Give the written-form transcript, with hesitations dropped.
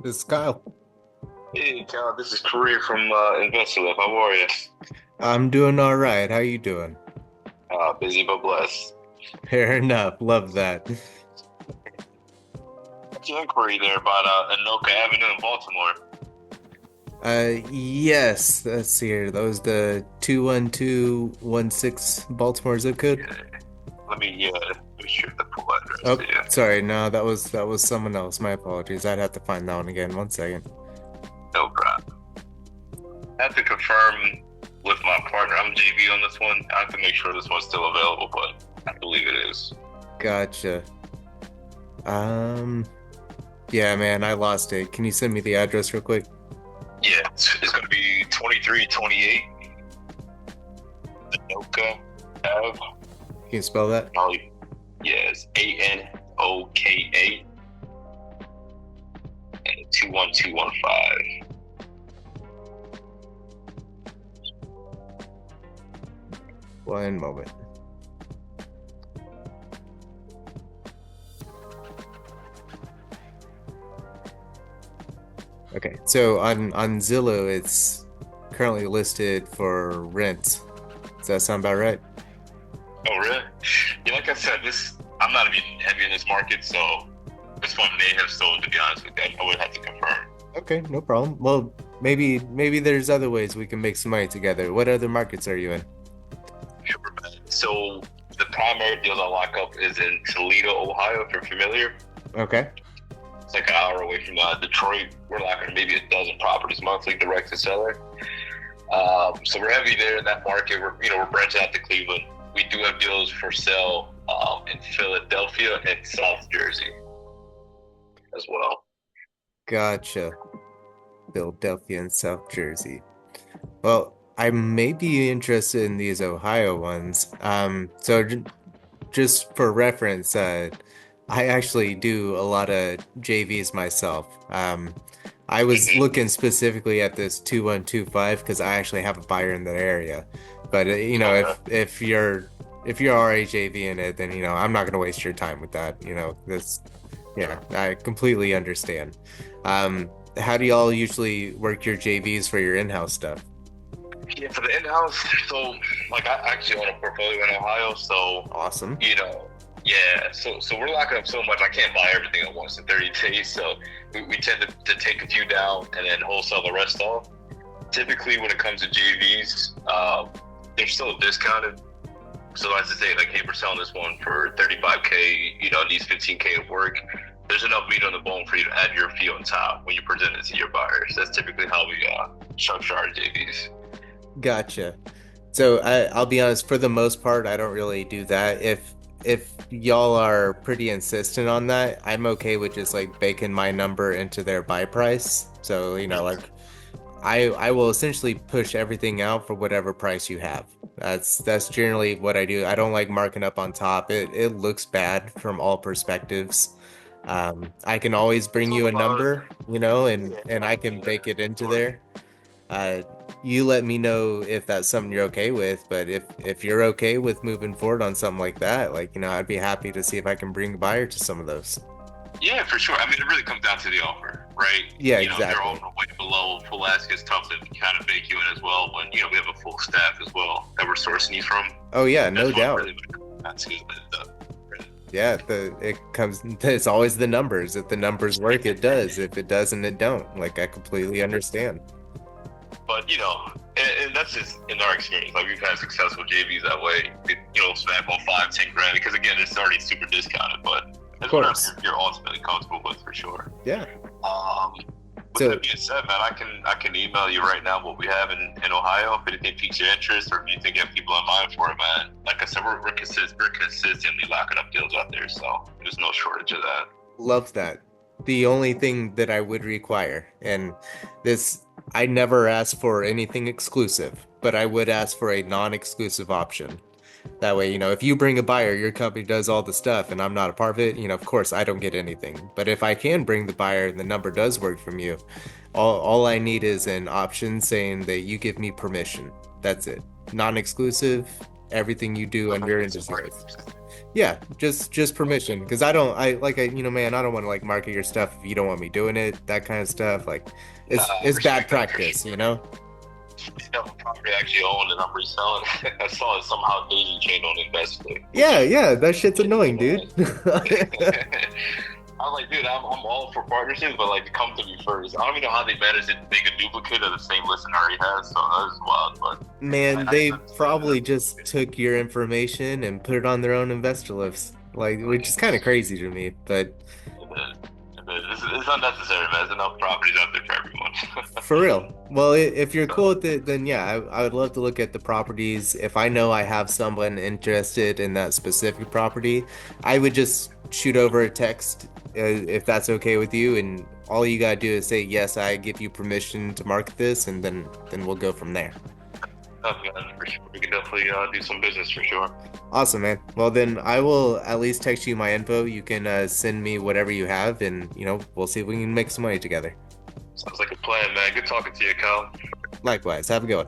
This is Kyle. Hey, Cal, this is Kareem from InvestorLift. How are you? I'm doing all right. How you doing? Busy but blessed. Fair enough. Love that. What's your inquiry there about Anoka Avenue in Baltimore? Yes, let's see here. That was the 21216 Baltimore zip code. Yeah, let me make sure the full address Oh, to you. sorry. No, that was someone else. My apologies. I'd have to find that one again. One second. No problem. I have to confirm with my partner. I'm JV on this one. I have to make sure this one's still available, but I believe it is. Gotcha. Um, yeah, man, I lost it. Can you send me the address real quick? Yeah, it's going to be 2328 Anoka Ave. Can you spell that? Oh, yeah, it's Anoka and 21215. One moment. Okay, so on Zillow, it's currently listed for rent. Does that sound about right? Oh, really? Yeah, like I said, I'm not even heavy in this market, so this one may have sold, to be honest with you. I would have to confirm. Okay, no problem. Well, maybe there's other ways we can make some money together. What other markets are you in? Sure, man. So the primary deals I lock up is in Toledo, Ohio, if you're familiar. Okay, It's like an hour away from Detroit. We're locking maybe a dozen properties monthly, direct to seller. So we're heavy there in that market. We're branching out to Cleveland. We do have deals for sale in Philadelphia and South Jersey as well. gotcha. Philadelphia and South Jersey. Well, I may be interested in these Ohio ones. Just for reference, I actually do a lot of JVs myself. I was Mhm. looking specifically at this 2125 because I actually have a buyer in that area. But Okay. if you're already JV in it, then I'm not gonna waste your time with that. This yeah, I completely understand. How do y'all usually work your JVs for your in-house stuff? Yeah, for the in-house, so like I actually own a portfolio in Ohio, so Awesome. you know, yeah, so we're locking up so much. I can't buy everything at once in 30 days, so we tend to take a few down and then wholesale the rest off. Typically, when it comes to JVs, they're still discounted. So as I say, like, hey, we're selling this one for 35K. Needs 15K of work. There's enough meat on the bone for you to add your fee on top when you present it to your buyers. That's typically how we structure our JVs. Gotcha. So I'll be honest, for the most part, I don't really do that. If y'all are pretty insistent on that, I'm okay with just like baking my number into their buy price. So, like I will essentially push everything out for whatever price you have. That's generally what I do. I don't like marking up on top. It looks bad from all perspectives. I can always It's bring all you a about number, and I can bake it into sure. there. Uh, you let me know if that's something you're okay with, but if you're okay with moving forward on something like that, like, I'd be happy to see if I can bring a buyer to some of those. Yeah, for sure. I mean, it really comes down to the offer, right? Yeah, If they're exactly. offering way below full ask, it's tough to kind of bake you in as well when, we have a full staff as well that we're sourcing you from. Oh yeah, no That's what doubt. really would come down to Yeah, it's always the numbers. If the numbers work, it does. If it doesn't, it don't. Like, I completely understand. But, and that's just in our experience. Like, we've had successful JVs that way. Smack on 5, 10 grand because, again, it's already super discounted, but Of that's whatever course. you're ultimately comfortable with for sure. Yeah. Um, with So, that being said, man, I can email you right now what we have in Ohio if anything piques your interest or if you think you have people in mind for it, man. Like I said, we're consistently locking up deals out there, so there's no shortage of that. love that. The only thing that I would require, and this, I never ask for anything exclusive, but I would ask for a non-exclusive option. That way, if you bring a buyer, your company does all the stuff and I'm not a part of it, of course I don't get anything. But if I can bring the buyer and the number does work from you, all I need is an option saying that you give me permission. That's it. Non-exclusive. everything you do on your end So is market. yours. Yeah, just permission, because I don't want to like market your stuff if you don't want me doing it, that kind of stuff. Like, I it's bad respect that for practice, sure. you know? You have a property I actually own and I'm reselling. I saw it somehow daisy chained on Investor, Yeah, which yeah, that shit's made me annoying, dude. mad. I was like, dude, I'm all for partnerships, but like, come to me first. I don't even know how they managed to make a duplicate of the same listing I already has, so that was wild. But Man, I they can understand probably just took your information and put it on their own investor lists, like, which is kind of crazy to me, but that. It's unnecessary, man. There's enough properties out there for everyone. for real. Well, if you're cool So, with it, then yeah, I would love to look at the properties. If I know I have someone interested in that specific property, I would just shoot over a text if that's okay with you, and all you gotta do is say, yes, I give you permission to market this, and then we'll go from there. man, for sure. We can definitely do some business for sure. Awesome, man. Well, then I will at least text you my info. You can send me whatever you have, and we'll see if we can make some money together. Sounds like a plan, man. Good talking to you, Kyle. Likewise, have a good one.